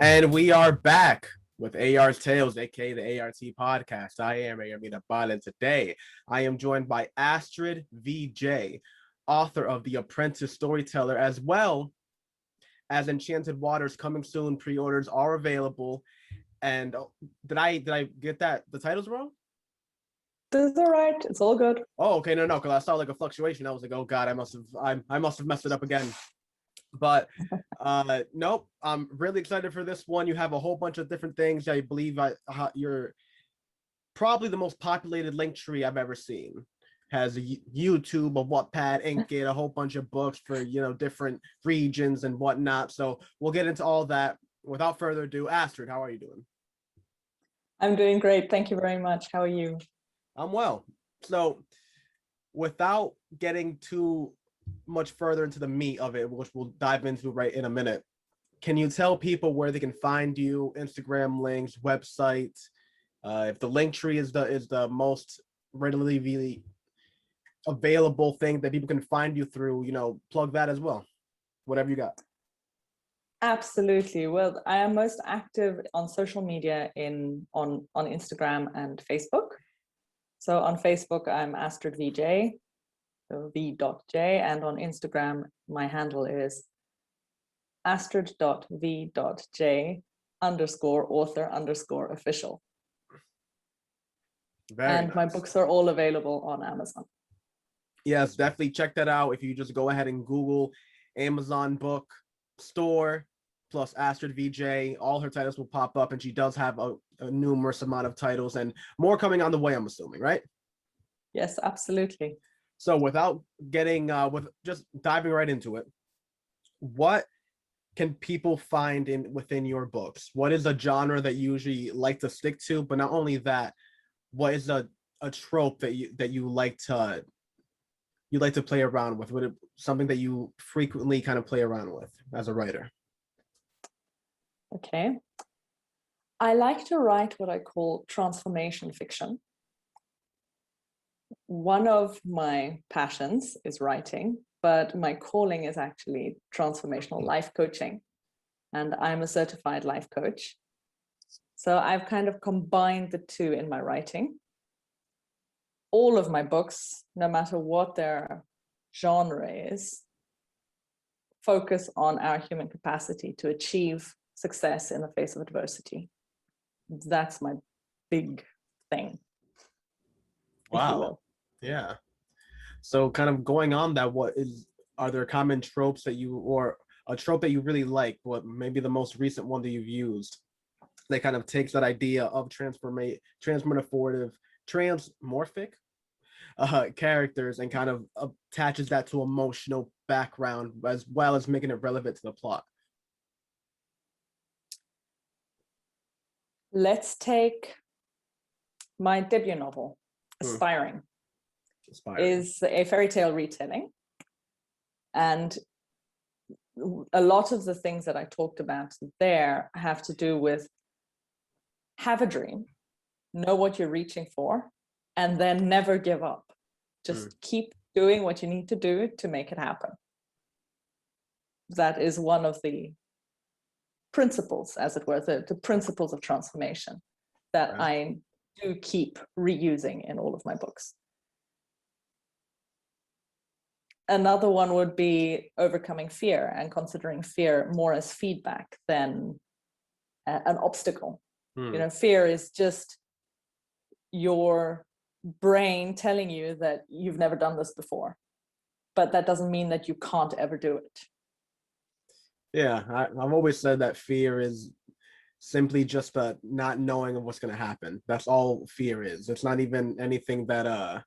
And we are back with A.R. Tales, aka the A.R.T podcast. I am Amina Ban, and today I am joined by Astrid V.J, author of The Apprentice Storyteller, as well as Enchanted Waters coming soon. Pre-orders are available. And did I get that the titles wrong? This is all right. It's all good. Oh, okay, no, because I saw like a fluctuation. I was like, oh god, I must have messed it up again. But nope, I'm really excited for this one. You have a whole bunch of different things. I believe you're probably the most populated link tree I've ever seen. Has a YouTube, a Wattpad, Inkit, a whole bunch of books for different regions and whatnot. So we'll get into all that. Without further ado, Astrid, how are you doing? I'm doing great. Thank you very much. How are you? I'm well. So without getting too much further into the meat of it, which we'll dive into right in a minute, can you tell people where they can find you, Instagram links, website, if the link tree is the most readily available thing that people can find you through, plug that as well, whatever you got. Absolutely. Well, I am most active on social media on Instagram and Facebook. So on Facebook, I'm Astrid V.J, so V.J, and on Instagram, my handle is Astrid.V.J_author_official. Very nice. My books are all available on Amazon. Yes, definitely check that out. If you just go ahead and Google Amazon book store plus Astrid V.J, all her titles will pop up, and she does have a numerous amount of titles and more coming on the way, I'm assuming, right? Yes, absolutely. So without getting with just diving right into it, what can people find within your books? What is a genre that you usually like to stick to? But not only that, what is a trope that you like to play around with? What something that you frequently kind of play around with as a writer? Okay. I like to write what I call transformation fiction. One of my passions is writing, but my calling is actually transformational life coaching. And I'm a certified life coach. So I've kind of combined the two in my writing. All of my books, no matter what their genre is, focus on our human capacity to achieve success in the face of adversity. That's my big thing. Wow. Yeah. So kind of going on that, are there common tropes that or a trope that you really like? What maybe the most recent one that you've used that kind of takes that idea of transmorphic characters and kind of attaches that to emotional background as well as making it relevant to the plot? Let's take my debut novel, Aspiring. Is a fairy tale retelling. And a lot of the things that I talked about there have to do with have a dream, know what you're reaching for, and then never give up. Just keep doing what you need to do to make it happen. That is one of the principles, as it were, the principles of transformation that I do keep reusing in all of my books. Another one would be overcoming fear and considering fear more as feedback than an obstacle. Fear is just your brain telling you that you've never done this before, but that doesn't mean that you can't ever do it. Yeah, I've always said that fear is simply just the not knowing of what's going to happen. That's all fear is. It's not even anything that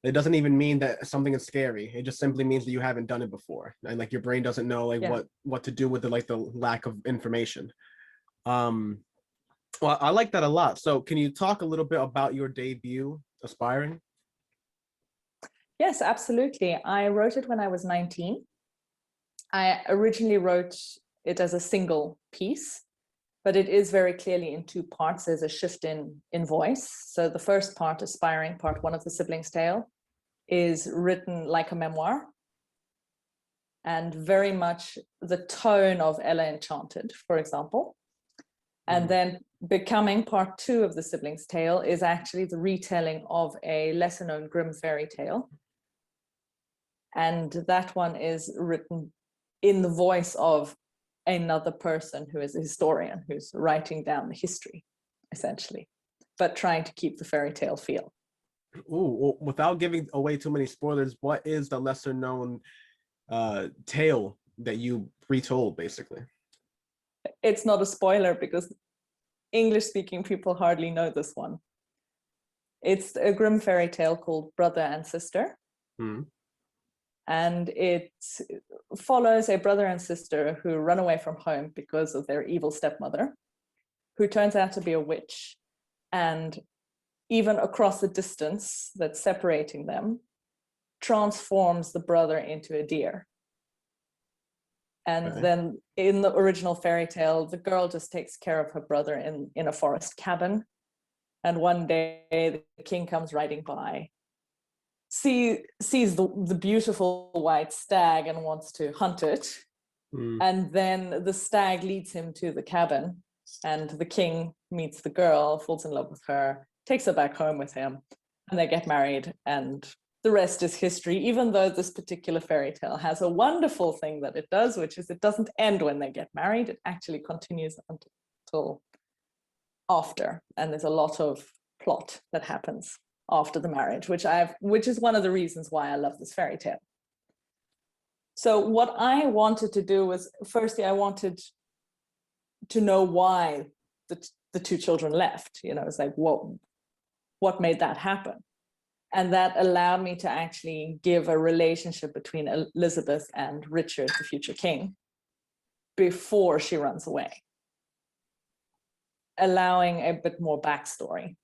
it doesn't even mean that something is scary. It just simply means that you haven't done it before, and like your brain doesn't know what to do with the lack of information. Well, I like that a lot. So can you talk a little bit about your debut, Aspiring? Yes, absolutely. I wrote it when I was 19. I originally wrote it as a single piece, but it is very clearly in two parts. There's a shift in voice. So the first part, Aspiring, part one of the sibling's tale, is written like a memoir and very much the tone of Ella Enchanted, for example. And then becoming part 2 of the siblings' tale is actually the retelling of a lesser known Grimm fairy tale. And that one is written in the voice of another person who is a historian, who's writing down the history, essentially, but trying to keep the fairy tale feel. Ooh, well, without giving away too many spoilers, what is the lesser known tale that you retold, basically? It's not a spoiler because English speaking people hardly know this one. It's a Grimm fairy tale called Brother and Sister. And it follows a brother and sister who run away from home because of their evil stepmother, who turns out to be a witch. And even across the distance that's separating them, transforms the brother into a deer. And then in the original fairy tale, the girl just takes care of her brother in a forest cabin. And one day the king comes riding by, sees the beautiful white stag and wants to hunt it. And then the stag leads him to the cabin, and the king meets the girl, falls in love with her, takes her back home with him, and they get married, and the rest is history, even though this particular fairy tale has a wonderful thing that it does, which is it doesn't end when they get married. It actually continues until after, and there's a lot of plot that happens after the marriage, which is one of the reasons why I love this fairy tale. So what I wanted to do was, firstly, I wanted to know why the 2 children left. It's like, what made that happen? And that allowed me to actually give a relationship between Elizabeth and Richard, the future king, before she runs away, allowing a bit more backstory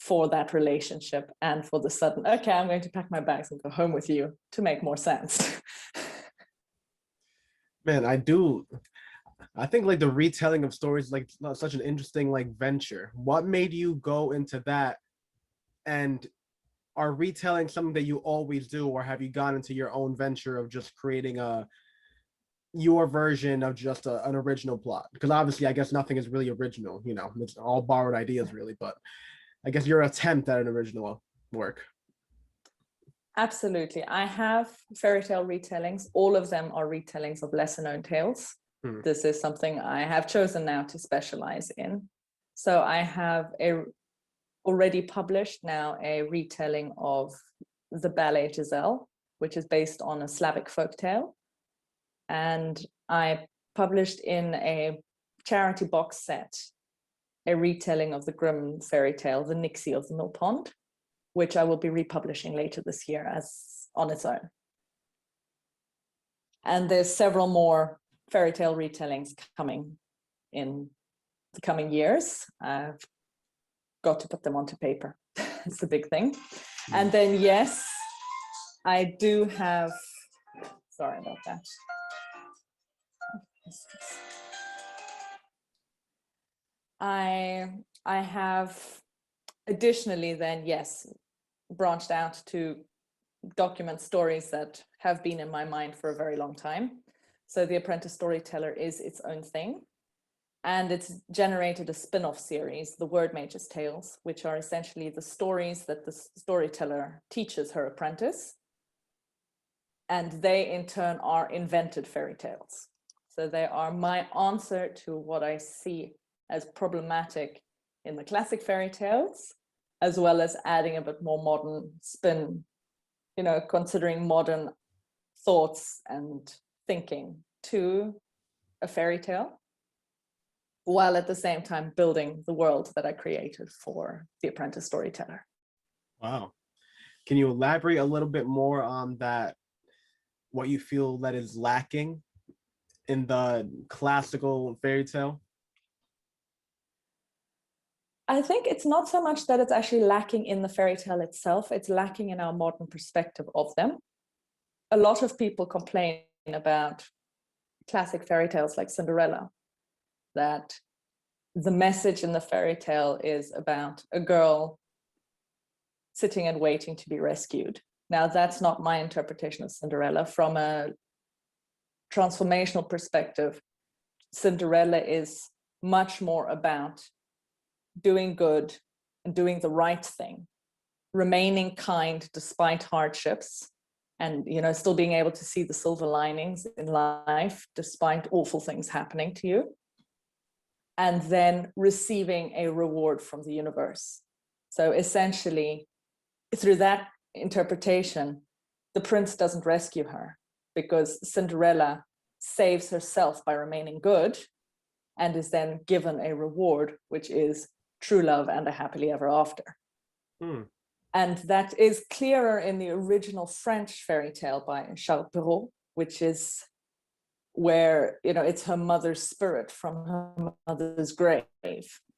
for that relationship and for the sudden, okay, I'm going to pack my bags and go home with you, to make more sense. Man, I think like the retelling of stories, like such an interesting like venture. What made you go into that, and are retelling something that you always do, or have you gone into your own venture of just creating your version of just an original plot? Because obviously, I guess nothing is really original. It's all borrowed ideas, really. But I guess your attempt at an original work. Absolutely. I have fairy tale retellings. All of them are retellings of lesser known tales. This is something I have chosen now to specialize in. So I have already published now a retelling of the ballet Giselle, which is based on a Slavic folktale. And I published in a charity box set a retelling of the Grimm fairy tale, The Nixie of the Mill Pond, which I will be republishing later this year as on its own. And there's several more fairy tale retellings coming in the coming years. I've got to put them onto paper. It's the big thing. And then, yes, I do have, sorry about that. I have additionally then, yes, branched out to document stories that have been in my mind for a very long time. So The Apprentice Storyteller is its own thing. And it's generated a spin-off series, The Word Mage's Tales, which are essentially the stories that the storyteller teaches her apprentice. And they, in turn, are invented fairy tales. So they are my answer to what I see as problematic in the classic fairy tales, as well as adding a bit more modern spin, considering modern thoughts and thinking to a fairy tale, while at the same time building the world that I created for The Apprentice Storyteller. Wow. Can you elaborate a little bit more on that, what you feel that is lacking in the classical fairy tale? I think it's not so much that it's actually lacking in the fairy tale itself, it's lacking in our modern perspective of them. A lot of people complain about classic fairy tales like Cinderella, that the message in the fairy tale is about a girl sitting and waiting to be rescued. Now, that's not my interpretation of Cinderella. From a transformational perspective, Cinderella is much more about doing good and doing the right thing, remaining kind despite hardships, and still being able to see the silver linings in life despite awful things happening to you, and then receiving a reward from the universe. So essentially, through that interpretation, the prince doesn't rescue her, because Cinderella saves herself by remaining good and is then given a reward, which is true love and a happily ever after. And that is clearer in the original French fairy tale by Charles Perrault, which is where, it's her mother's spirit from her mother's grave.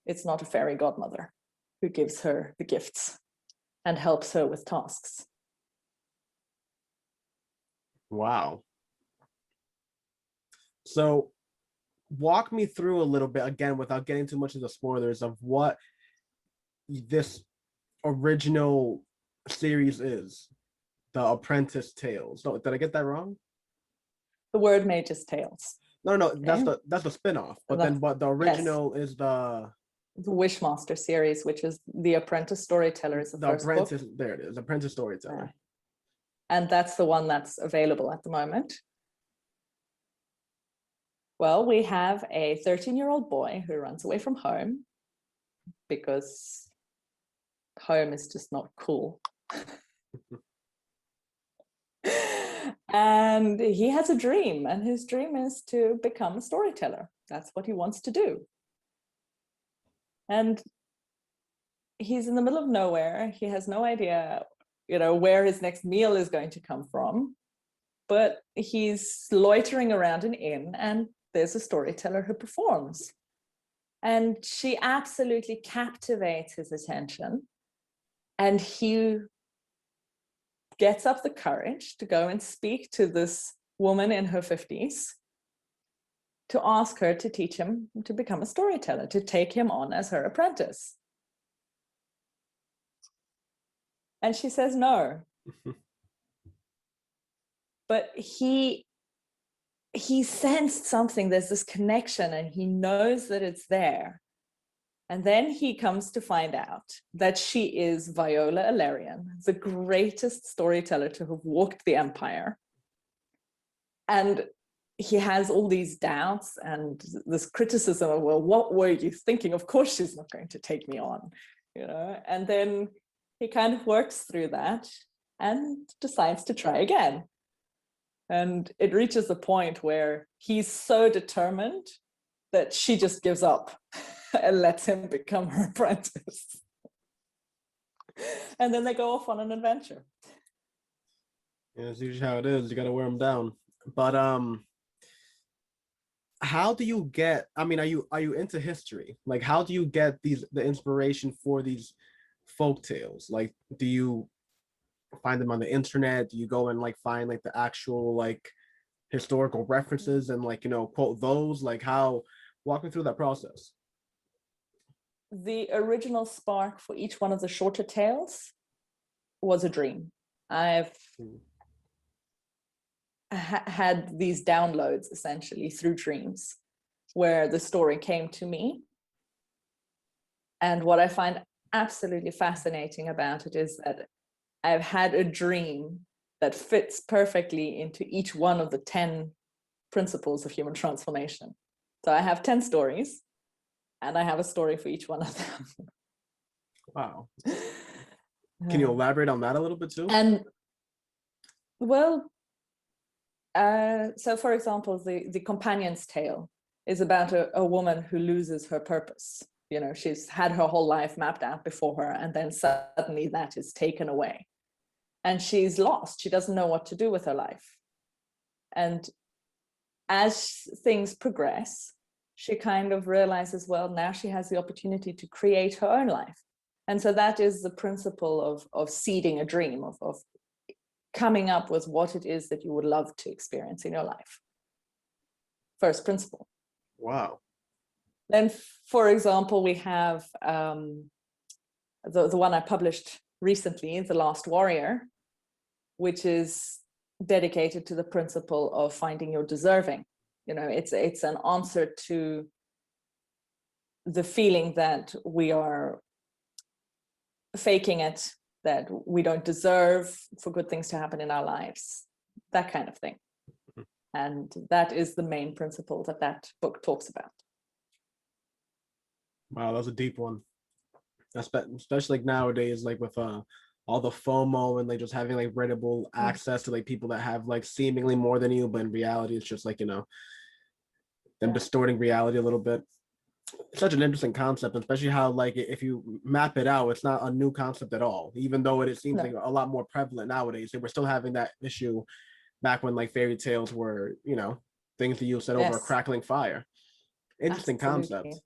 It's not a fairy godmother who gives her the gifts and helps her with tasks. Wow. So walk me through a little bit, again, without getting too much of the spoilers, of what this original series is, the Apprentice Tales. No, did I get that wrong? The Word Mage's Tales. No, Okay. that's the spin-off. But then what the original is the Wishmaster series, which is the Apprentice Storyteller is the first Apprentice book. There it is, Apprentice Storyteller. And that's the one that's available at the moment. Well, we have a 13-year-old boy who runs away from home because home is just not cool. And he has a dream, and his dream is to become a storyteller. That's what he wants to do. And he's in the middle of nowhere. He has no idea, where his next meal is going to come from. But he's loitering around an inn, and there's a storyteller who performs. And she absolutely captivates his attention. And he gets up the courage to go and speak to this woman in her 50s to ask her to teach him to become a storyteller, to take him on as her apprentice. And she says no. But he sensed something. There's this connection, and he knows that it's there. And then he comes to find out that she is Viola Illyrian, the greatest storyteller to have walked the empire. And he has all these doubts and this criticism of, well, what were you thinking? Of course she's not going to take me on, And then he kind of works through that and decides to try again. And it reaches a point where he's so determined that she just gives up and lets him become her apprentice. And then they go off on an adventure. Yeah, it's usually how it is. You got to wear them down. But how do you get? I mean, are you into history? Like, how do you get the inspiration for these folk tales? Like, do you find them on the internet? Do you go and find the actual historical references and quote those? How? Walk me through that process. The original spark for each one of the shorter tales was a dream. I've had these downloads essentially through dreams where the story came to me. And what I find absolutely fascinating about it is that I've had a dream that fits perfectly into each one of the 10 principles of human transformation. So I have 10 stories, and I have a story for each one of them. Wow. Can you elaborate on that a little bit too? And well, so for example, the companion's tale is about a woman who loses her purpose. She's had her whole life mapped out before her, and then suddenly that is taken away. And she's lost. She doesn't know what to do with her life. And as things progress, she kind of realizes, well, now she has the opportunity to create her own life. And so that is the principle of seeding a dream, of coming up with what it is that you would love to experience in your life. First principle. Wow. Then, for example, we have the one I published recently, The Last Warrior, which is dedicated to the principle of finding your deserving. It's an answer to the feeling that we are faking it, that we don't deserve for good things to happen in our lives, that kind of thing. And that is the main principle that that book talks about. Wow, that's a deep one. Especially like nowadays, like with all the FOMO and like just having like readable access to like people that have like seemingly more than you, but in reality it's just like, you know, them distorting reality a little bit. It's such an interesting concept, especially how like if you map it out, it's not a new concept at all, even though it seems like a lot more prevalent nowadays. And we're still having that issue back when like fairy tales were, you know, things that you said over a crackling fire. Interesting concept.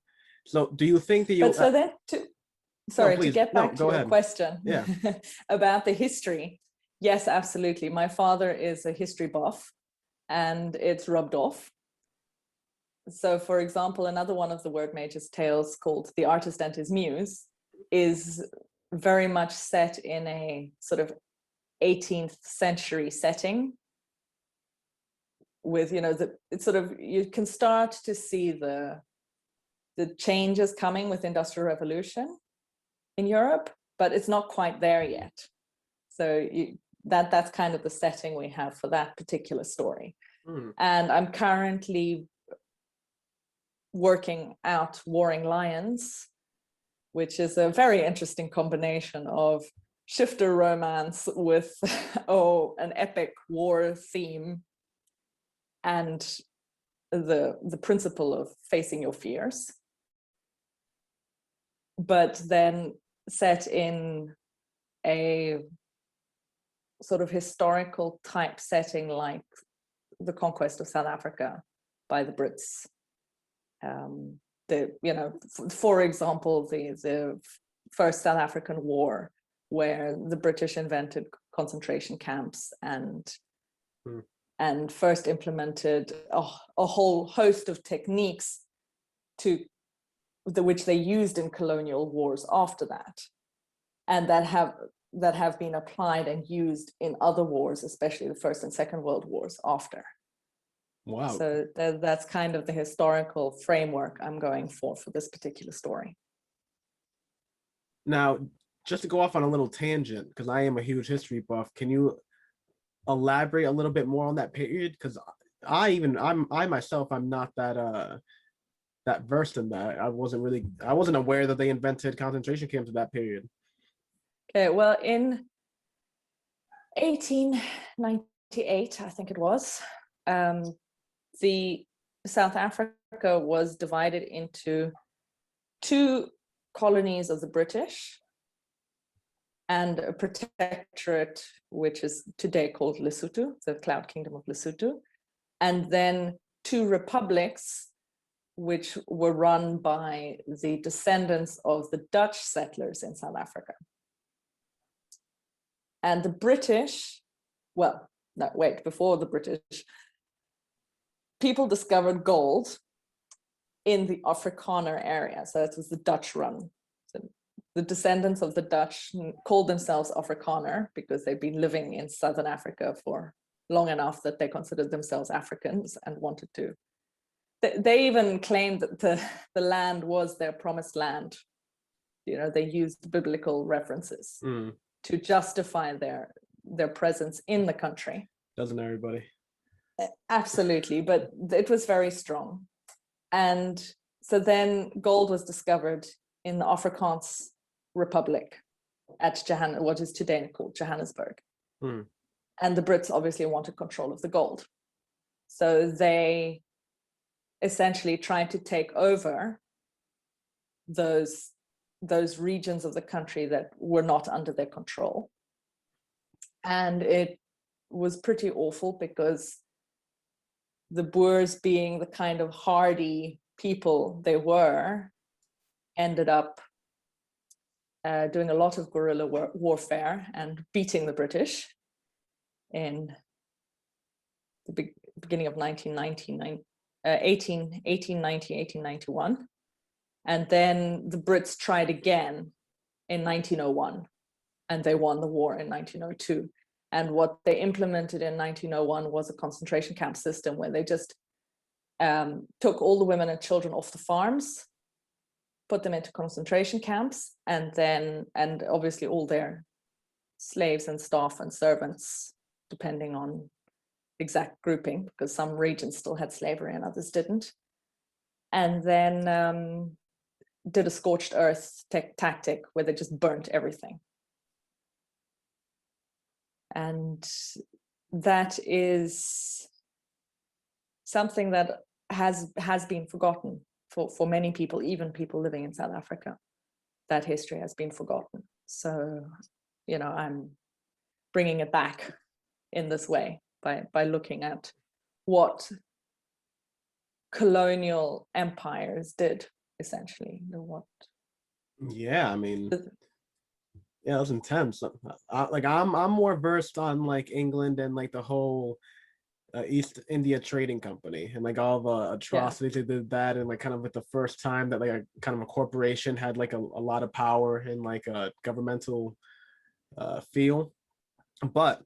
So do you think that you... But so then, to get back to your question yeah. about the history, yes, absolutely. My father is a history buff and it's rubbed off. So for example, another one of the word mage's tales called The Artist and His Muse is very much set in a sort of 18th century setting with, you know, it's sort of, you can start to see the changes coming with Industrial Revolution in Europe, but it's not quite there yet. So that's kind of the setting we have for that particular story. And I'm currently working out Warring Lions, which is a very interesting combination of shifter romance with an epic war theme and the principle of facing your fears, but then set in a sort of historical type setting like the conquest of South Africa by the Brits. For example, the first South African war, where the British invented concentration camps and first implemented a whole host of techniques which they used in colonial wars after that, and that have been applied and used in other wars, especially the First and Second World Wars after. Wow. So that's kind of the historical framework I'm going for this particular story. Now, just to go off on a little tangent, because I am a huge history buff, can you elaborate a little bit more on that period? Because I myself, I'm not that versed in that. I wasn't aware that they invented concentration camps at that period. Okay, well, in 1898, I think it was, the South Africa was divided into 2 colonies of the British and a protectorate, which is today called Lesotho, the Cloud Kingdom of Lesotho, and then 2 republics, which were run by the descendants of the Dutch settlers in South Africa. And the British, before the British, people discovered gold in the Afrikaner area. So it was the Dutch run. So the descendants of the Dutch called themselves Afrikaner because they'd been living in Southern Africa for long enough that they considered themselves Africans and wanted to. They even claimed that the land was their promised land. You know, they used biblical references to justify their presence in the country. Doesn't everybody? Absolutely, but it was very strong. And so then gold was discovered in the Afrikaans Republic at what is today called Johannesburg. And the Brits obviously wanted control of the gold. So they essentially tried to take over those regions of the country that were not under their control. And it was pretty awful because the Boers, being the kind of hardy people they were, ended up doing a lot of guerrilla warfare and beating the British in the beginning of 1891. And then the Brits tried again in 1901, and they won the war in 1902. And what they implemented in 1901 was a concentration camp system where they just took all the women and children off the farms put them into concentration camps, and obviously all their slaves and staff and servants, depending on exact grouping, because some regions still had slavery and others didn't. And then did a scorched earth tactic where they just burnt everything. And that is something that has been forgotten for many people, even people living in South Africa. That history has been forgotten. So, I'm bringing it back in this way by looking at what colonial empires did, essentially. Yeah, I mean, yeah, it was intense. I'm more versed on like England and like the whole East India Trading Company and like all the atrocities they did that, and like kind of like the first time that like a kind of a corporation had like a lot of power in like a governmental feel. But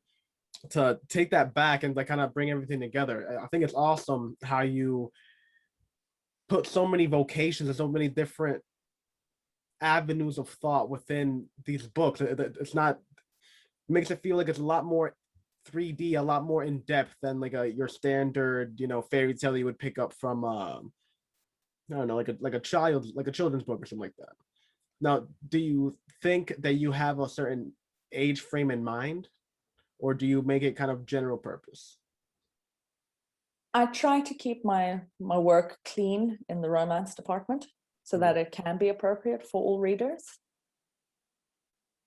to take that back and like kind of bring everything together, I think it's awesome how you put so many vocations and so many different avenues of thought within these books. It's not, it makes it feel like it's a lot more 3D, a lot more in depth than like your standard, fairy tale you would pick up from I don't know, like a children's book or something like that. Now, do you think that you have a certain age frame in mind, or do you make it kind of general purpose? I try to keep my work clean in the romance department so that it can be appropriate for all readers.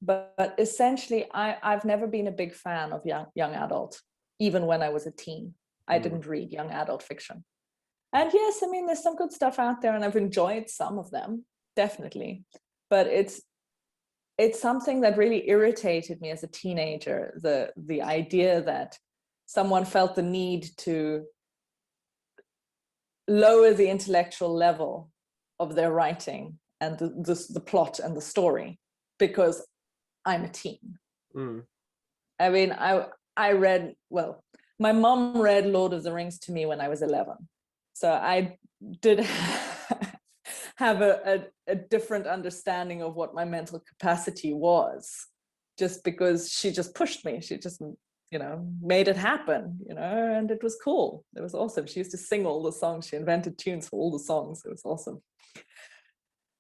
But essentially, I've never been a big fan of young adult, even when I was a teen. I didn't read young adult fiction. And yes, I mean, there's some good stuff out there, and I've enjoyed some of them, definitely. But it's something that really irritated me as a teenager, the idea that someone felt the need to lower the intellectual level of their writing and the plot and the story because I'm a teen. I mean, I read, well, my mom read Lord of the Rings to me when I was 11. So I did have a different understanding of what my mental capacity was, just because she just pushed me. She just, made it happen, and it was cool. It was awesome. She used to sing all the songs. She invented tunes for all the songs. It was awesome.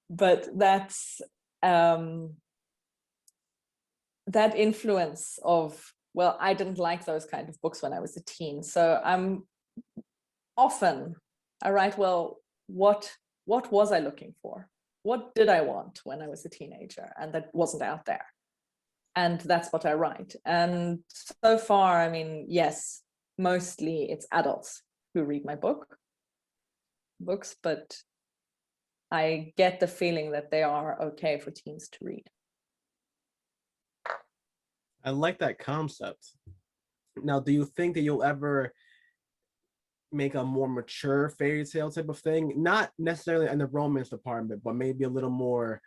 But that's, that influence of, well, I didn't like those kind of books when I was a teen. So I write, well, what was I looking for? What did I want when I was a teenager? And that wasn't out there. And that's what I write. And so far, I mean, yes, mostly it's adults who read my books, but I get the feeling that they are okay for teens to read. I like that concept. Now, do you think that you'll ever make a more mature fairy tale type of thing? Not necessarily in the romance department, but maybe a little more,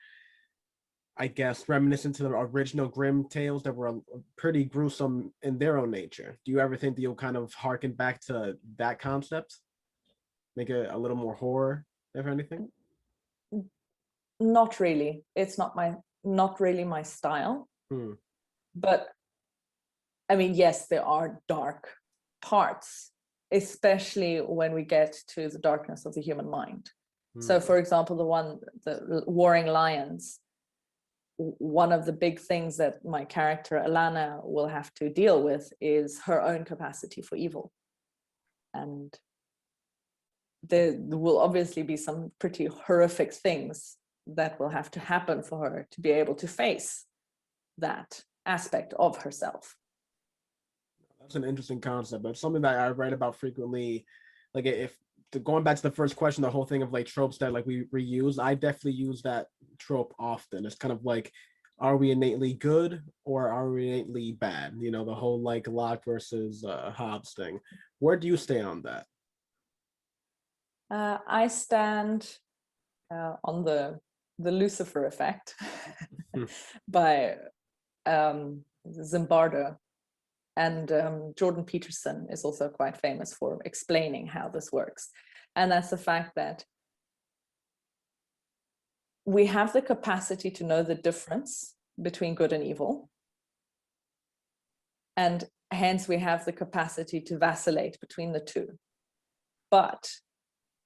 I guess, reminiscent to the original Grimm tales that were pretty gruesome in their own nature. Do you ever think that you'll kind of harken back to that concept? Make it a little more horror, if anything? Not really. It's not really my style. But I mean, yes, there are dark parts, especially when we get to the darkness of the human mind. So for example, the Warring Lions, one of the big things that my character Alana will have to deal with is her own capacity for evil. And there will obviously be some pretty horrific things that will have to happen for her to be able to face that aspect of herself. That's an interesting concept, but something that I write about frequently. Like, if going back to the first question, the whole thing of like tropes that like we reuse, I definitely use that trope often. It's kind of like, are we innately good or are we innately bad? The whole like Locke versus Hobbes thing. Where do you stay on that? I stand on the Lucifer effect by Zimbardo, and Jordan Peterson is also quite famous for explaining how this works. And that's the fact that we have the capacity to know the difference between good and evil. And hence we have the capacity to vacillate between the two. But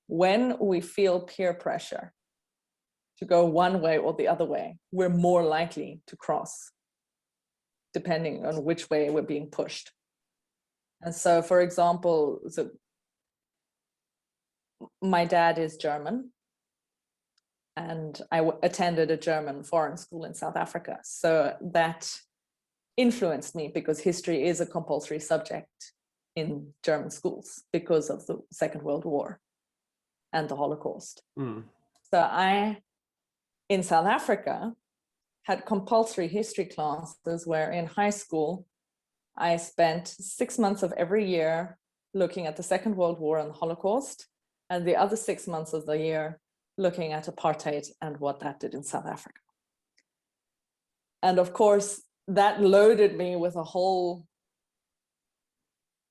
when we feel peer pressure to go one way or the other way, we're more likely to cross, depending on which way we're being pushed. And so, for example, my dad is German, and I attended a German foreign school in South Africa. So that influenced me because history is a compulsory subject in German schools because of the Second World War and the Holocaust. So I, in South Africa, had compulsory history classes where in high school, I spent 6 months of every year looking at the Second World War and the Holocaust, and the other 6 months of the year looking at apartheid and what that did in South Africa. And of course, that loaded me with a whole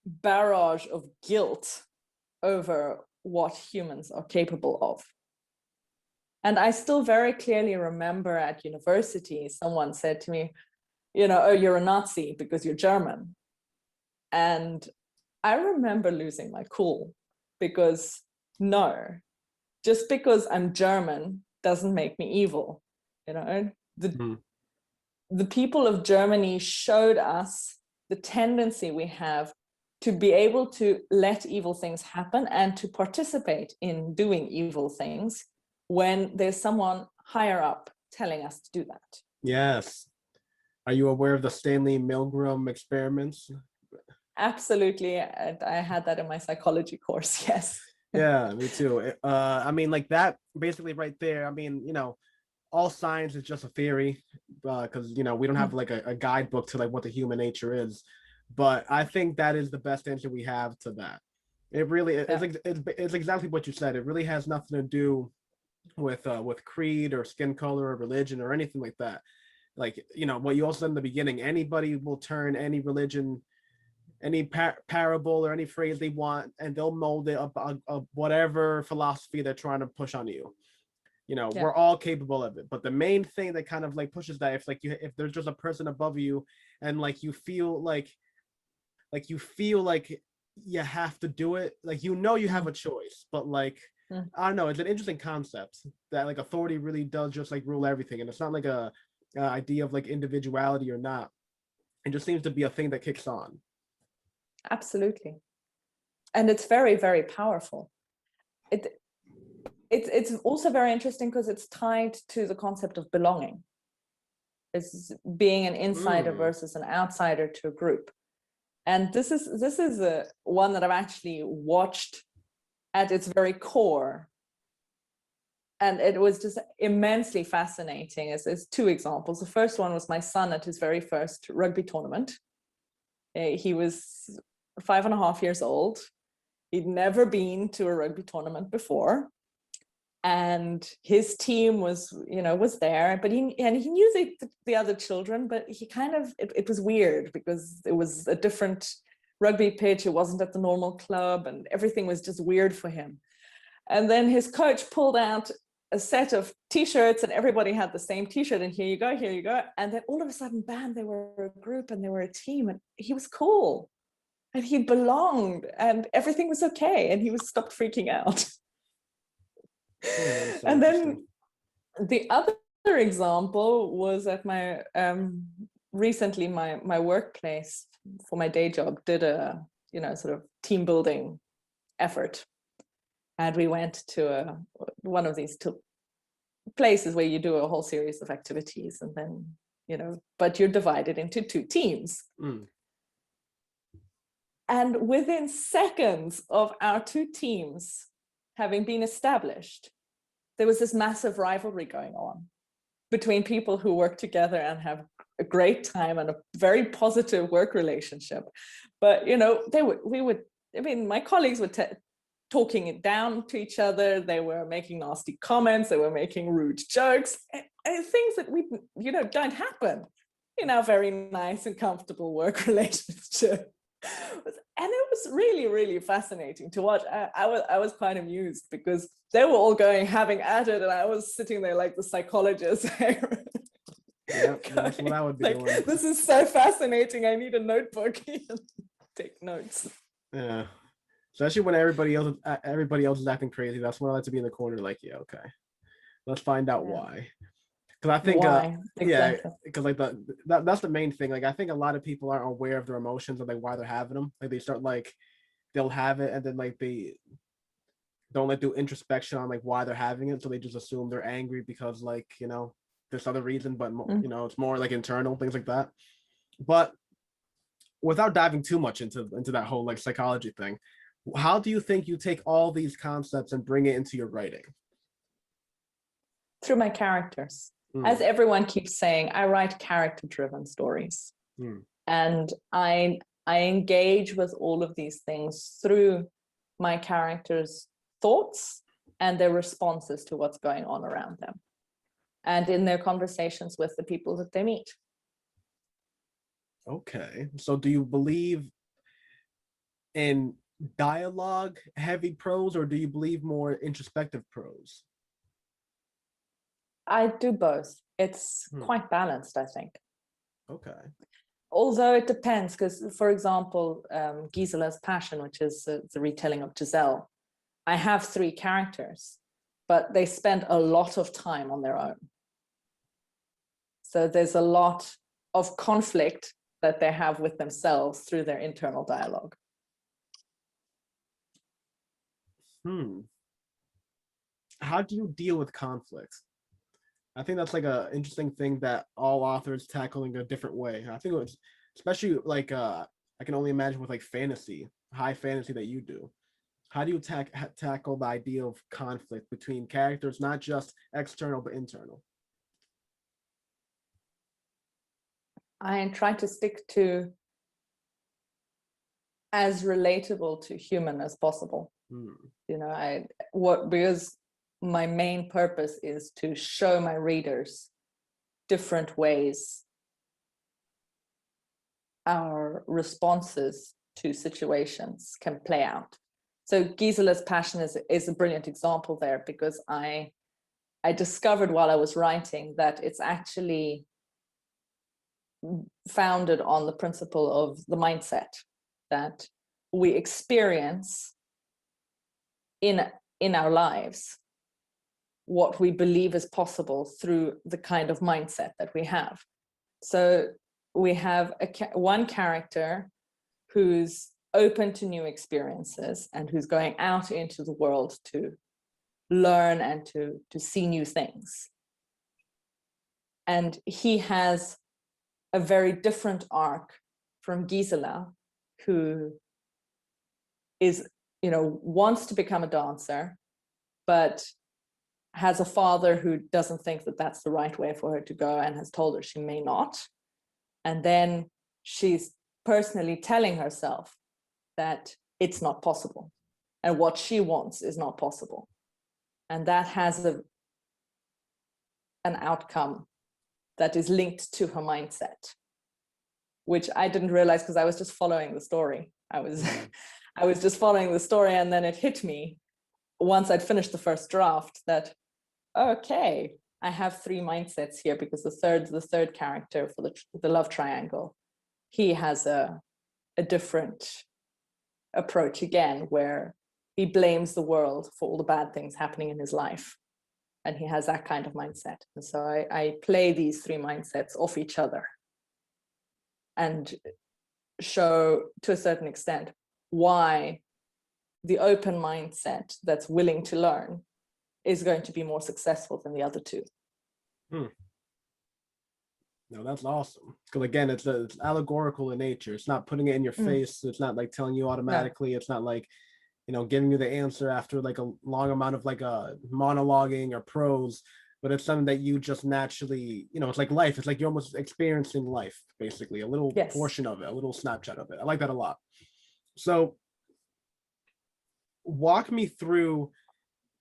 barrage of guilt over what humans are capable of. And I still very clearly remember at university, someone said to me, you know, oh, you're a Nazi because you're German. And I remember losing my cool because no, just because I'm German doesn't make me evil. You know, the people of Germany showed us the tendency we have to be able to let evil things happen and to participate in doing evil things when there's someone higher up telling us to do that. Yes. Are you aware of the Stanley Milgram experiments? Absolutely. I had that in my psychology course. Yes. Yeah, me too. I mean, like that basically right there. I mean, you know, all science is just a theory because, you know, we don't have like a guidebook to like what the human nature is. But I think that is the best answer we have to that. It really it's exactly what you said. It really has nothing to do with creed or skin color or religion or anything like that. Like, you know, what you also said in the beginning, anybody will turn any religion, any parable or any phrase they want, and they'll mold it up whatever philosophy they're trying to push on you. You know, we're all capable of it. But the main thing that kind of like pushes that, if there's just a person above you and like you feel like you have to do it, like, you know, you have a choice, but like, I don't know, it's an interesting concept that like authority really does just like rule everything. And it's not like a idea of like individuality or not. It just seems to be a thing that kicks on. Absolutely. And it's very, very powerful. It's also very interesting because it's tied to the concept of belonging. It's being an insider versus an outsider to a group. And this is a one that I've actually watched at its very core. And it was just immensely fascinating. As two examples. The first one was my son at his very first rugby tournament. He was 5.5 years old. He'd never been to a rugby tournament before. And his team was there, but he knew the other children, but he kind of, it was weird because it was a different rugby pitch. It wasn't at the normal club and everything was just weird for him. And then his coach pulled out a set of t-shirts and everybody had the same t-shirt, and here you go. And then all of a sudden, bam, they were a group and they were a team, and he was cool and he belonged and everything was okay. And he was stopped freaking out. So and then the other example was at my recently my workplace for my day job did a sort of team building effort, and we went to one of these two places where you do a whole series of activities, and then but you're divided into two teams. And within seconds of our two teams having been established, there was this massive rivalry going on between people who work together and have a great time and a very positive work relationship. But my colleagues were talking it down to each other. They were making nasty comments. They were making rude jokes, and things that we don't happen in our very nice and comfortable work relationship. It was And it was really, really fascinating to watch. I was quite amused because they were all having at it, and I was sitting there like the psychologist. Yeah, that's what I would be doing. This is so fascinating. I need a notebook. Take notes. Yeah, especially when everybody else is acting crazy. That's when I like to be in the corner, like, yeah, okay, let's find out why. Because I think, why exactly? yeah, because like that's the main thing. Like, I think a lot of people aren't aware of their emotions and like why they're having them. Like, they start like they'll have it, and then like they don't like do introspection on like why they're having it, so they just assume they're angry because like this other reason, but it's more like internal things like that. But without diving too much into that whole like psychology thing, how do you think you take all these concepts and bring it into your writing? Through my characters. As everyone keeps saying, I write character-driven stories. And I engage with all of these things through my characters' thoughts and their responses to what's going on around them, and in their conversations with the people that they meet. Okay, so do you believe in dialogue heavy prose, or do you believe more introspective prose? I do both. It's quite balanced, I think. Okay. Although it depends, because, for example, Gisela's Passion, which is the retelling of Giselle, I have 3 characters, but they spend a lot of time on their own. So there's a lot of conflict that they have with themselves through their internal dialogue. How do you deal with conflict? I think that's like a interesting thing that all authors tackle in a different way. I think it's especially like I can only imagine with like fantasy, high fantasy that you do. How do you tackle the idea of conflict between characters, not just external but internal? I try to stick to as relatable to human as possible. Because my main purpose is to show my readers different ways our responses to situations can play out. So Gisela's Passion is a brilliant example there, because I discovered while I was writing that it's actually founded on the principle of the mindset that we experience in our lives, what we believe is possible through the kind of mindset that we have. So we have one character who's open to new experiences and who's going out into the world to learn and to see new things. And he has a very different arc from Gisela, who is, wants to become a dancer, but has a father who doesn't think that that's the right way for her to go and has told her she may not. And then she's personally telling herself that it's not possible and what she wants is not possible. And that has an outcome that is linked to her mindset, which I didn't realize because I was just following the story. I was just following the story, and then it hit me once I'd finished the first draft that, okay, I have 3 mindsets here, because the third character for the love triangle, he has a different approach again, where he blames the world for all the bad things happening in his life. And he has that kind of mindset. And so I play these 3 mindsets off each other and show, to a certain extent, why the open mindset that's willing to learn is going to be more successful than the other 2. No, that's awesome. Because again, it's allegorical in nature. It's not putting it in your face. It's not like telling you automatically. No. It's not like, giving you the answer after like a long amount of like a monologuing or prose, but it's something that you just naturally, it's like life. It's like you're almost experiencing life, basically, a little portion of it, a little snapshot of it. I like that a lot. So walk me through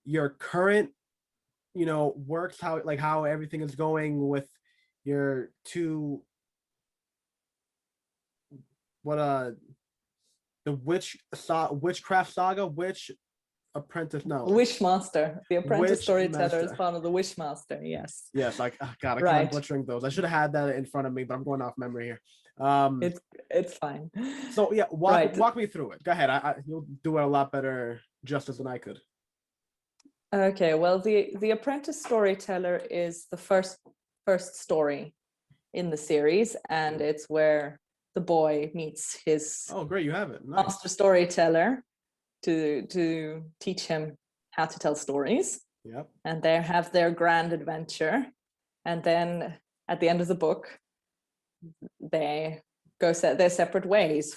your current, works, how everything is going with your 2, The witchcraft saga, witch apprentice, no. Wishmaster. The apprentice storyteller is Witchmaster. part of the Wishmaster. Yes. Yes, like God, I keep on Right. butchering those. I should have had that in front of me, but I'm going off memory here. It's fine. So yeah, Right. walk me through it. Go ahead. You'll do it a lot better justice than I could. Okay, well, the apprentice storyteller is the first story in the series, and it's where the boy meets his Oh, great, you have it. Nice. master storyteller to teach him how to tell stories. Yep. And they have their grand adventure, and then at the end of the book, they go their separate ways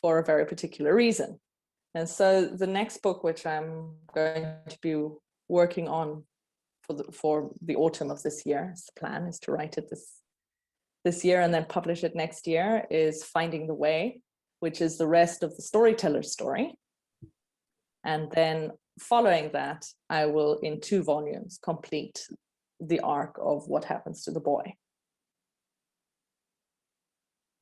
for a very particular reason. And so the next book, which I'm going to be working on for the autumn of this year, the plan is to write it this year and then publish it next year, is Finding the Way, which is the rest of the storyteller's story. And then following that, I will, in 2 volumes, complete the arc of what happens to the boy.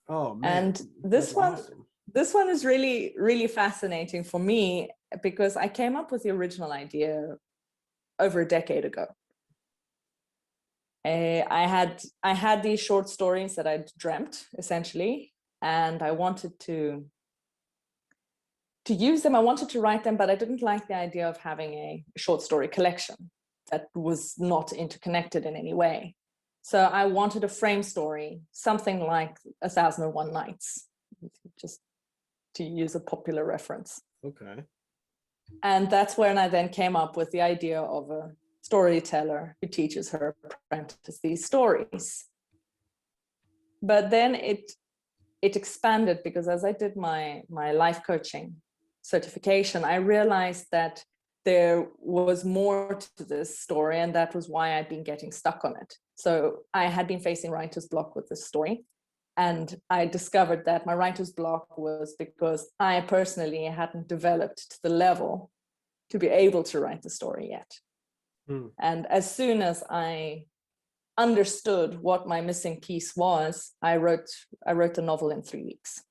Oh man. And this one, awesome. This one is really, really fascinating for me, because I came up with the original idea over a decade ago. I had these short stories that I'd dreamt, essentially, and I wanted to use them. I wanted to write them, but I didn't like the idea of having a short story collection that was not interconnected in any way. So I wanted a frame story, something like 1001 Nights, just to use a popular reference. Okay. And that's when I then came up with the idea of a storyteller who teaches her apprentice these stories. But then it expanded, because as I did my life coaching certification, I realized that there was more to this story, and that was why I'd been getting stuck on it. So I had been facing writer's block with this story, and I discovered that my writer's block was because I personally hadn't developed to the level to be able to write the story yet. And as soon as I understood what my missing piece was, I wrote the novel in 3 weeks.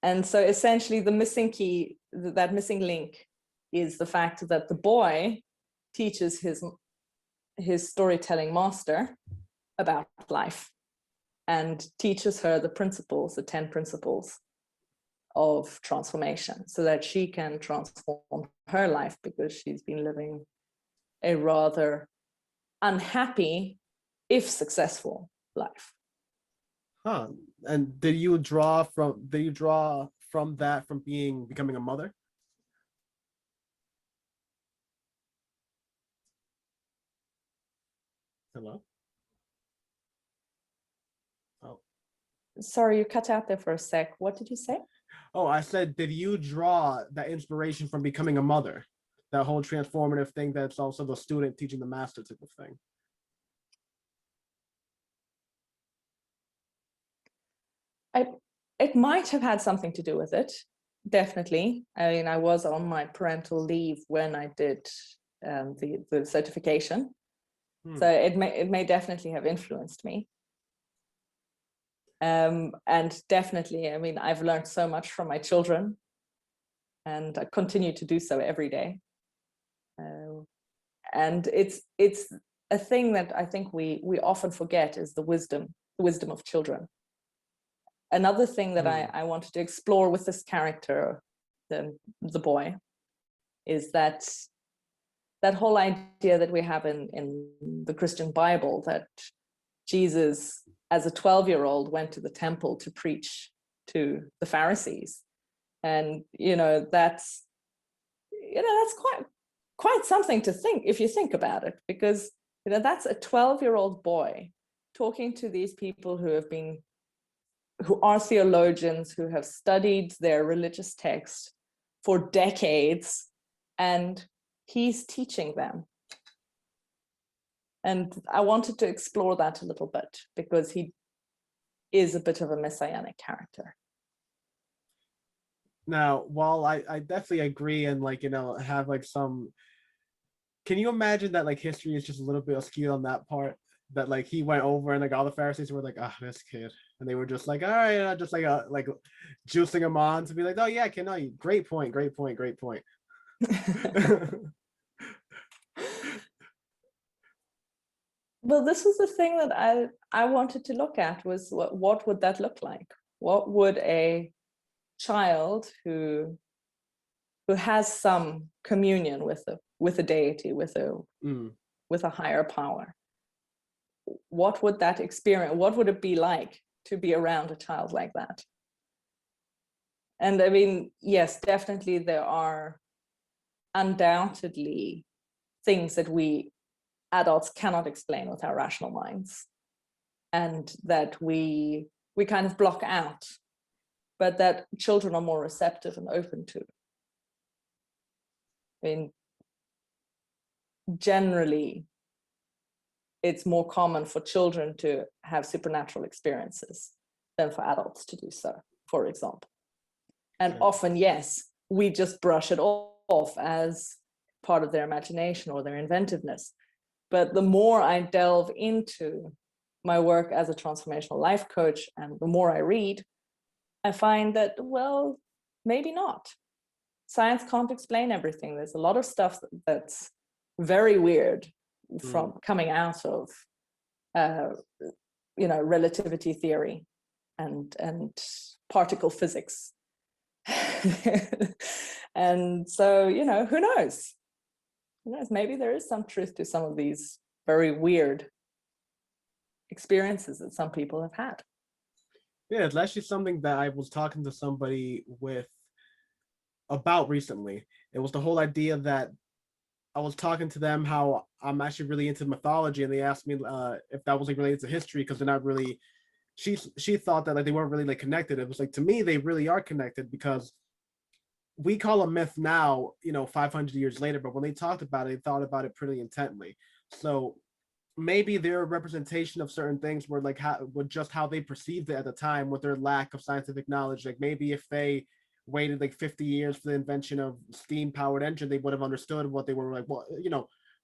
And so essentially the missing key, that missing link, is the fact that the boy teaches his storytelling master about life, and teaches her the principles, the 10 principles of transformation, so that she can transform her life, because she's been living a rather unhappy, if successful, life. Huh. And did you draw from that from becoming a mother? Hello? Oh. Sorry, you cut out there for a sec. What did you say? Oh, I said, did you draw that inspiration from becoming a mother? That whole transformative thing that's also the student teaching the master type of thing. It might have had something to do with it, definitely. I mean, I was on my parental leave when I did the certification, so it may definitely have influenced me. And definitely, I mean, I've learned so much from my children, and I continue to do so every day. And it's a thing that I think we often forget, is the wisdom of children. Another thing that I wanted to explore with this character, the boy, is that whole idea that we have in the Christian Bible, that Jesus, as a 12-year-old, went to the temple to preach to the Pharisees. And, that's quite something to think, if you think about it, because, that's a 12-year-old boy talking to these people who are theologians, who have studied their religious text for decades, and he's teaching them. And I wanted to explore that a little bit, because he is a bit of a messianic character. Now, while I definitely agree and have some, can you imagine that history is just a little bit skewed on that part? that like he went over and like all the Pharisees were like, ah, this kid, and they were just like, all right, just like juicing him on to be like, oh yeah, can no, great point, great point, great point. Well, this was the thing that I wanted to look at, was what would that look like? What would a child who has some communion with a deity, with a higher power, what would that experience, what would it be like to be around a child like that? And I mean, yes, definitely there are undoubtedly things that we adults cannot explain with our rational minds, and that we kind of block out, but that children are more receptive and open to. I mean, generally, it's more common for children to have supernatural experiences than for adults to do so, for example. And often, yes, we just brush it off as part of their imagination or their inventiveness. But the more I delve into my work as a transformational life coach, and the more I read, I find that, well, maybe not. Science can't explain everything. There's a lot of stuff that's very weird from coming out of, relativity theory and particle physics. And so, who knows? Maybe there is some truth to some of these very weird experiences that some people have had. Yeah, it's actually something that I was talking to somebody about recently. It was the whole idea that I was talking to them how I'm actually really into mythology, and they asked me if that was like related to history, because they're not really. She thought that like they weren't really like connected. It was like, to me they really are connected, because we call a myth now, 500 years later, but when they talked about it, they thought about it pretty intently. So maybe their representation of certain things were like just how they perceived it at the time, with their lack of scientific knowledge. Like maybe if they waited like 50 years for the invention of steam powered engine, they would have understood what they were like. Well,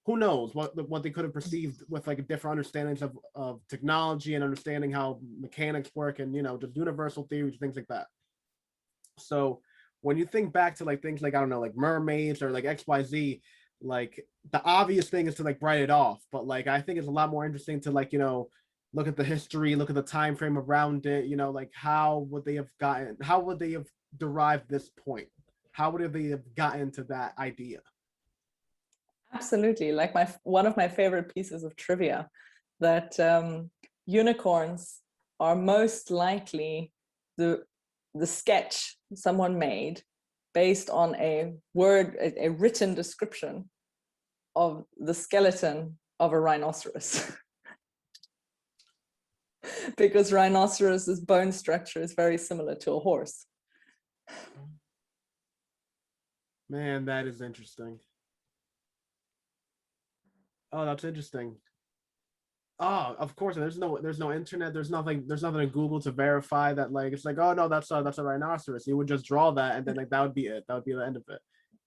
who knows what they could have perceived with like different understandings of technology and understanding how mechanics work, and just universal theories, things like that. So when you think back to like things like, I don't know, like mermaids or like XYZ, like the obvious thing is to like write it off, but like I think it's a lot more interesting to like look at the history, look at the time frame around it. Like how would they have derived this point? How would they have gotten to that idea? Absolutely. Like one of my favorite pieces of trivia, that unicorns are most likely the sketch someone made based on a written description of the skeleton of a rhinoceros. Because rhinoceros's bone structure is very similar to a horse. Man, that is interesting. Oh, that's interesting. Oh, of course. There's no internet. There's nothing in Google to verify that. Like, it's like, oh no, that's a rhinoceros. You would just draw that, and then like that would be it. That would be the end of it.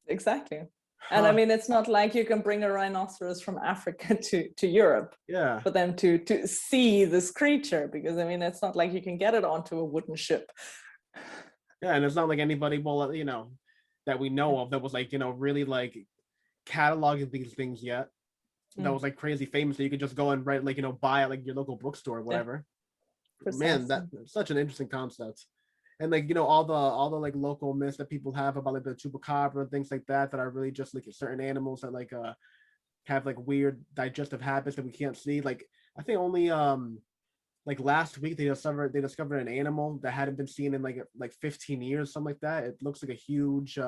Exactly. And I mean, it's not like you can bring a rhinoceros from Africa to Europe, yeah, for them to see this creature, because I mean, it's not like you can get it onto a wooden ship. Yeah, and it's not like anybody that we know of that was like really like cataloging these things yet. That was like crazy famous that you could just go and write, like buy at like your local bookstore or whatever. Yeah. Man, that's such an interesting concept. And like all the like local myths that people have about like the chupacabra and things like that are really just like certain animals that like have like weird digestive habits that we can't see. Like I think only like last week they discovered an animal that hadn't been seen in like 15 years, something like that. It looks like a huge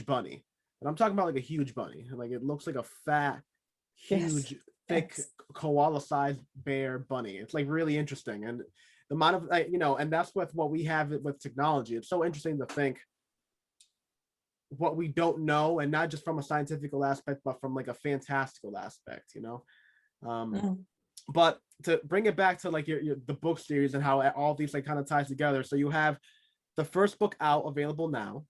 bunny. And I'm talking about like a huge bunny. Like it looks like a fat, huge, thick, koala-sized bear bunny. It's like really interesting. And the amount of and that's with what we have with technology. It's so interesting to think what we don't know, and not just from a scientific aspect, but from like a fantastical aspect. But to bring it back to like the book series and how all these like kind of ties together. So you have the first book out, available now.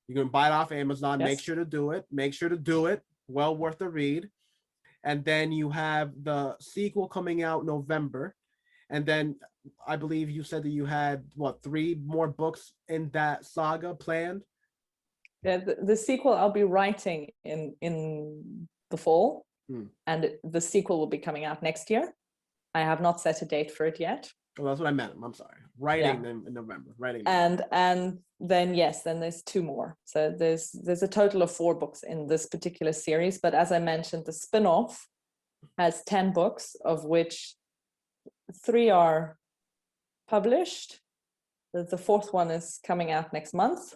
You can buy it off Amazon. Yes. Make sure to do it. Well worth the read. and then you have the sequel coming out November, and then I believe you said that you had what, 3 more books in that saga planned. Yeah, the sequel I'll be writing in the fall, and the sequel will be coming out next year. I have not set a date for it yet. Oh, that's what I meant. I'm sorry. Writing in November. Writing. And then yes, then there's 2 more. So there's a total of 4 books in this particular series. But as I mentioned, the spin-off has 10 books, of which 3 are published. The 4th one is coming out next month.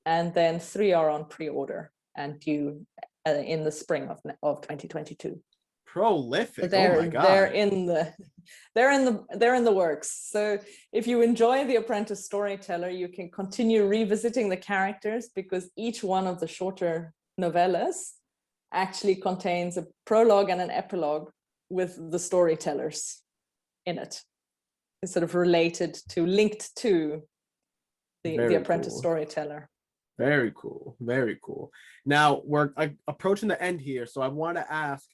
And then 3 are on pre-order and due in the spring of 2022. Prolific. So oh my God. They're in the works. So if you enjoy The Apprentice Storyteller, you can continue revisiting the characters, because each one of the shorter novellas actually contains a prologue and an epilogue with the storytellers in it. It's sort of related to, linked to the Apprentice Storyteller. Very cool. Very cool. Now we're approaching the end here, so I want to ask,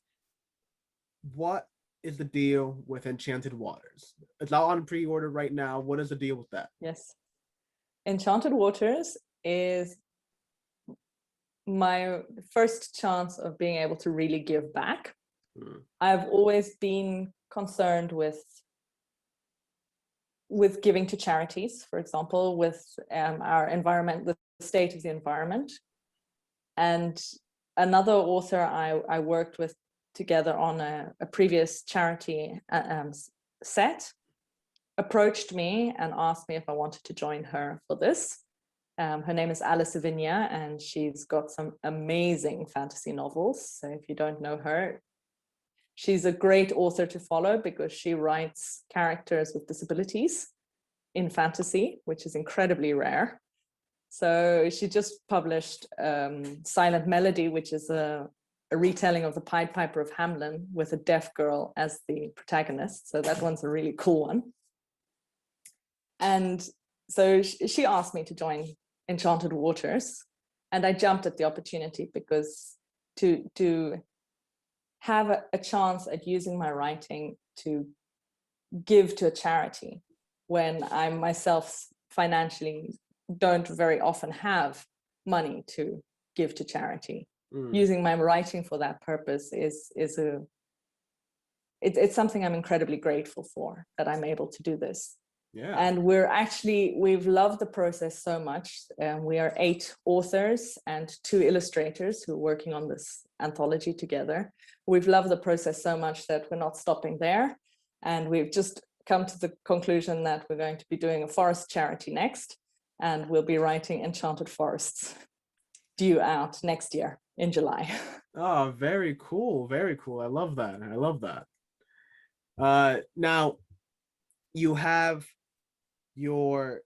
what is the deal with Enchanted Waters? It's out on pre-order right now. What is the deal with that? Yes. Enchanted Waters is my first chance of being able to really give back. I've always been concerned with giving to charities, for example, with our environment, the state of the environment. And another author I worked with together on a previous charity set approached me and asked me if I wanted to join her for this. Her name is Alice V.J, and she's got some amazing fantasy novels. So if you don't know her, she's a great author to follow, because she writes characters with disabilities in fantasy, which is incredibly rare. So she just published Silent Melody, which is a retelling of the Pied Piper of Hamelin with a deaf girl as the protagonist. So that one's a really cool one. And so she asked me to join Enchanted Waters, and I jumped at the opportunity, because to have a chance at using my writing to give to a charity when I myself financially don't very often have money to give to charity. Using my writing for that purpose it's something I'm incredibly grateful for, that I'm able to do this. Yeah. And we've loved the process so much. We are 8 authors and 2 illustrators who are working on this anthology together. We've loved the process so much that we're not stopping there. And we've just come to the conclusion that we're going to be doing a forest charity next, and we'll be writing Enchanted Forests, due out next year in July. Oh, very cool. Very cool. I love that. I love that. Now you have your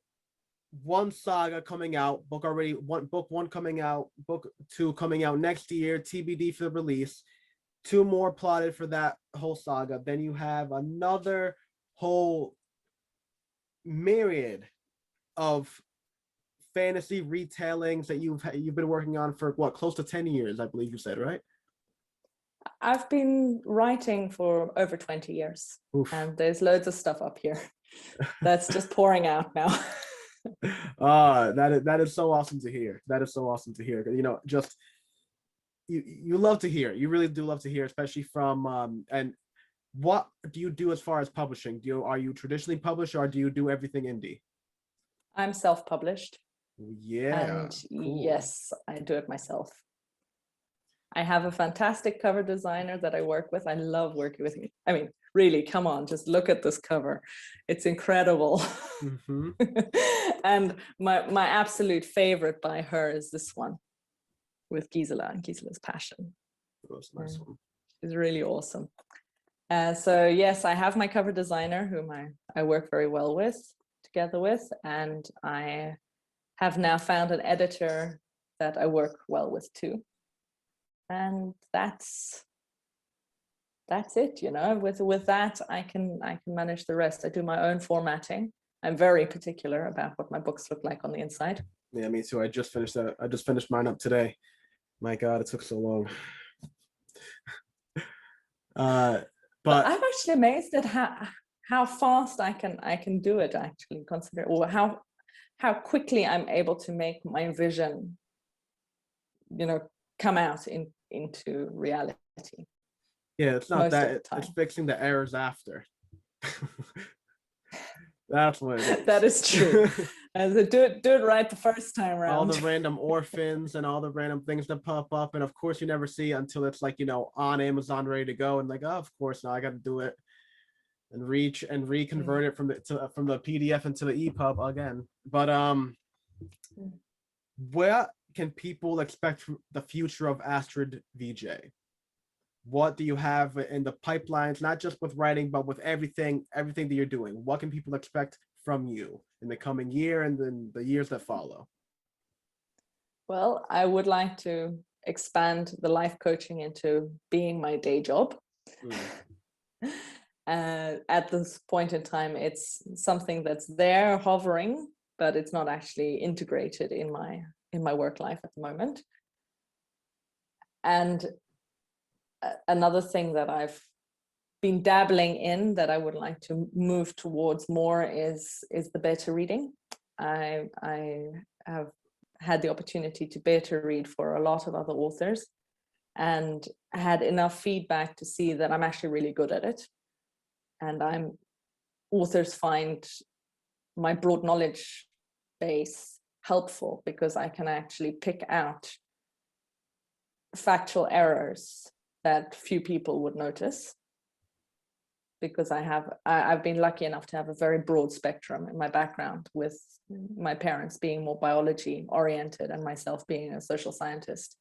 one saga coming out, book 1 coming out, book 2 coming out next year, TBD for the release, 2 more plotted for that whole saga. Then you have another whole myriad of fantasy retellings that you've been working on for what, close to 10 years, I believe you said, right? I've been writing for over 20 years. Oof. And there's loads of stuff up here that's just pouring out now. That is so awesome to hear. That is so awesome to hear. You know, just you love to hear. You really do love to hear, especially from and what do you do as far as publishing? Are you traditionally published, or do you do everything indie? I'm self-published. Yeah. And cool. Yes, I do it myself. I have a fantastic cover designer that I work with. I love working with him. I mean, really, come on, just look at this cover. It's incredible. Mm-hmm. And my absolute favorite by her is this one with Gisela and Gisela's Passion. That's a nice one. It's really awesome. So yes, I have my cover designer whom I work very well with, together with, and I have now found an editor that I work well with too. And that's it, you know. With that, I can manage the rest. I do my own formatting. I'm very particular about what my books look like on the inside. Yeah, me too. I just finished that. I just finished mine up today. My God, it took so long. Uh, But but I'm actually amazed at how fast I can do it, actually, consider, or how quickly I'm able to make my vision, come out into reality. yeah, it's not Most of that. the It's time. fixing the errors after. That's what it That is true. is. And so do it right the first time All the around. random orphans and all the random things that pop up, and of course you never see it until it's like on Amazon ready to go, and like, oh, of course now I got to do it and reach and reconvert it from the PDF into the EPUB again. But where can people expect the future of Astrid V.J? What do you have in the pipelines, not just with writing, but with everything that you're doing? What can people expect from you in the coming year and then the years that follow? Well, I would like to expand the life coaching into being my day job. At this point in time, it's something that's there hovering, but it's not actually integrated in my work life at the moment. And another thing that I've been dabbling in that I would like to move towards more is the beta reading. I have had the opportunity to beta read for a lot of other authors and had enough feedback to see that I'm actually really good at it. And authors find my broad knowledge base helpful because I can actually pick out factual errors that few people would notice, because I've been lucky enough to have a very broad spectrum in my background, with my parents being more biology oriented and myself being a social scientist.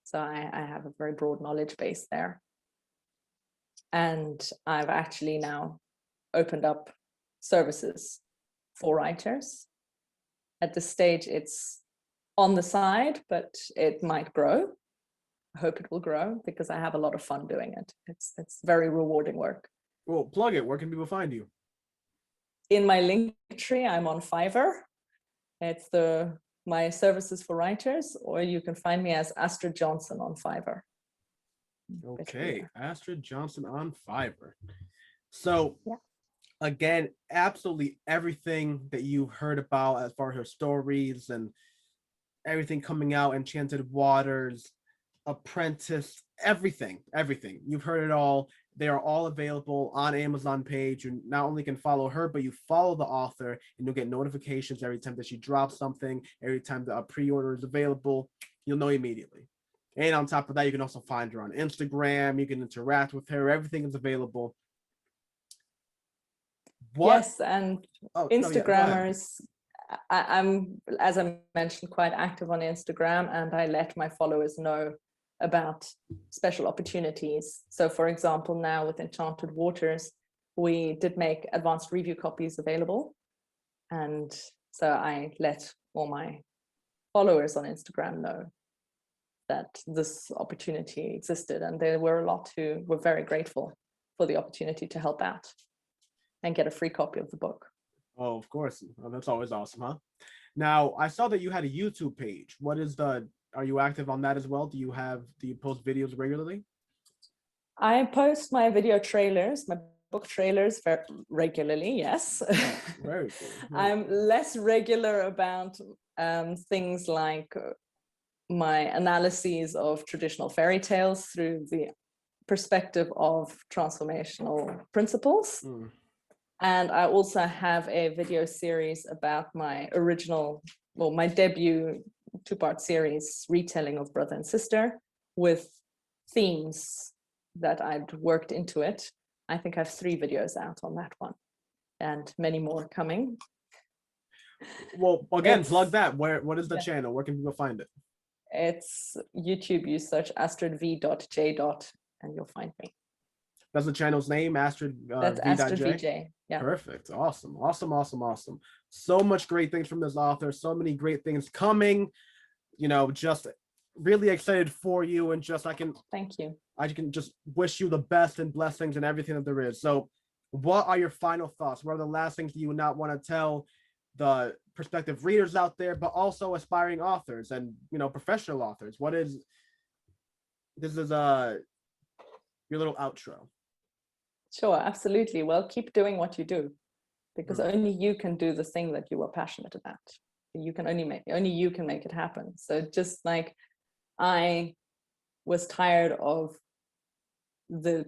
So I have a very broad knowledge base there. And I've actually now opened up services for writers. At this stage, it's on the side, but it might grow. I hope it will grow because I have a lot of fun doing it. It's very rewarding work. Well, plug it. Where can people find you? In my link tree, I'm on Fiverr. It's my services for writers, or you can find me as Astrid Johnson on Fiverr. Okay, Astrid Johnson on Fiverr. So, yeah. Again, absolutely everything that you've heard about as far as her stories and everything coming out, Enchanted Waters, Apprentice, everything. You've heard it all. They are all available on Amazon page. You not only can follow her, but you follow the author and you'll get notifications every time that she drops something, every time that a pre-order is available, you'll know immediately. And on top of that, you can also find her on Instagram. You can interact with her. Everything is available. Yes, and Instagrammers, no, I'm, as I mentioned, quite active on Instagram, and I let my followers know about special opportunities. So for example, now with Enchanted Waters, we did make advanced review copies available. And so I let all my followers on Instagram know that this opportunity existed. And there were a lot who were very grateful for the opportunity to help out and get a free copy of the book. Oh, of course. Oh, that's always awesome, huh? Now, I saw that you had a YouTube page. Are you active on that as well? Do you post videos regularly? I post my video trailers, my book trailers regularly, yes. Oh, very cool. I'm less regular about things like my analyses of traditional fairy tales through the perspective of transformational principles. And I also have a video series about my debut two-part series, retelling of Brother and Sister, with themes that I'd worked into it. I think I have 3 videos out on that one and many more coming. Well, again, plug that. What is the channel? Where can people find it? It's YouTube. You search Astrid V.J. and you'll find me. That's the channel's name, Astrid That's Astrid V.J. Yeah. Perfect. Awesome. So much great things from this author. So many great things coming. Just really excited for you, and thank you. I can just wish you the best and blessings and everything that there is. So what are your final thoughts? What are the last things you would not want to tell the prospective readers out there, but also aspiring authors and professional authors? your little outro. Sure, absolutely. Well, keep doing what you do, because only you can do the thing that you are passionate about. You can only you can make it happen. So just like I was tired of the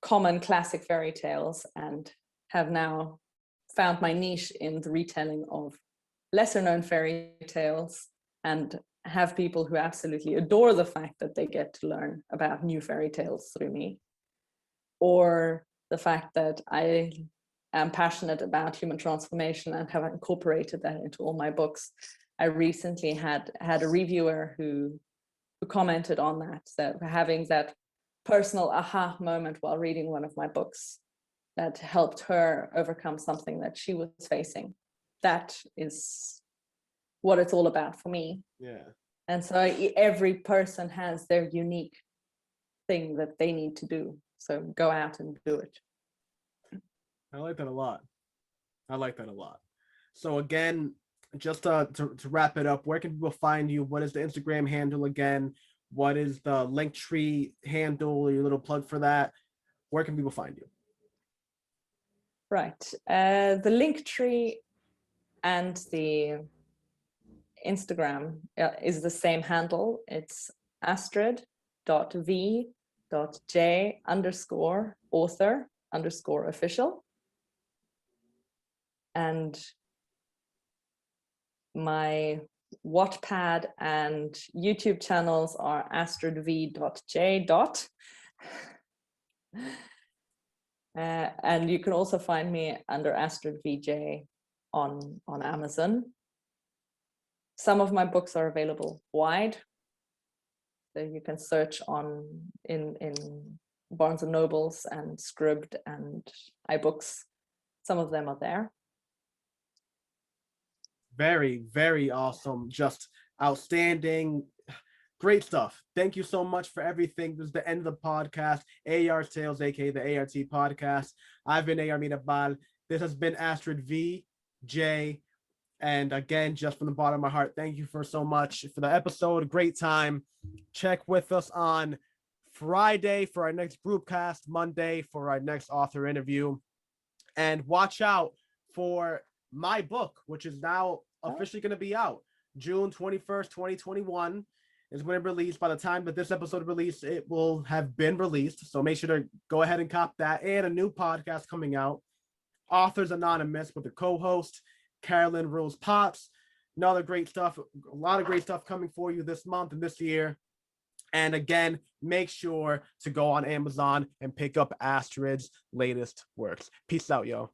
common classic fairy tales and have now found my niche in the retelling of lesser known fairy tales, and have people who absolutely adore the fact that they get to learn about new fairy tales through me, or the fact that I am passionate about human transformation and have incorporated that into all my books. I recently had a reviewer who commented on that having that personal aha moment while reading one of my books that helped her overcome something that she was facing. That is what it's all about for me. Yeah. And so every person has their unique thing that they need to do. So go out and do it. I like that a lot. So again, just to wrap it up, where can people find you? What is the Instagram handle again? What is the Linktree handle? Your little plug for that. Where can people find you? Right. The Linktree and the Instagram is the same handle. It's Astrid.V.J_author_official. And my Wattpad and YouTube channels are Astrid V.J. And you can also find me under Astrid V.J. on Amazon. Some of my books are available wide, so you can search in Barnes and Nobles and Scribd and iBooks. Some of them are there. Very, very awesome. Just outstanding. Great stuff. Thank you so much for everything. This is the end of the podcast. A.R. Tales, aka the A.R.T. podcast. I've been A.R. Mirabal. This has been Astrid V.J. And again, just from the bottom of my heart, thank you for so much for the episode. Great time. Check with us on Friday for our next group cast, Monday for our next author interview. And watch out for my book, which is now officially going to be out. June 21st, 2021 is when it released. By the time that this episode released, it will have been released. So make sure to go ahead and cop that. And a new podcast coming out, Authors Anonymous, with the co-host Carolyn Rose Potts. Another great stuff, a lot of great stuff coming for you this month and this year. And again, make sure to go on Amazon and pick up Astrid's latest works. Peace out, yo.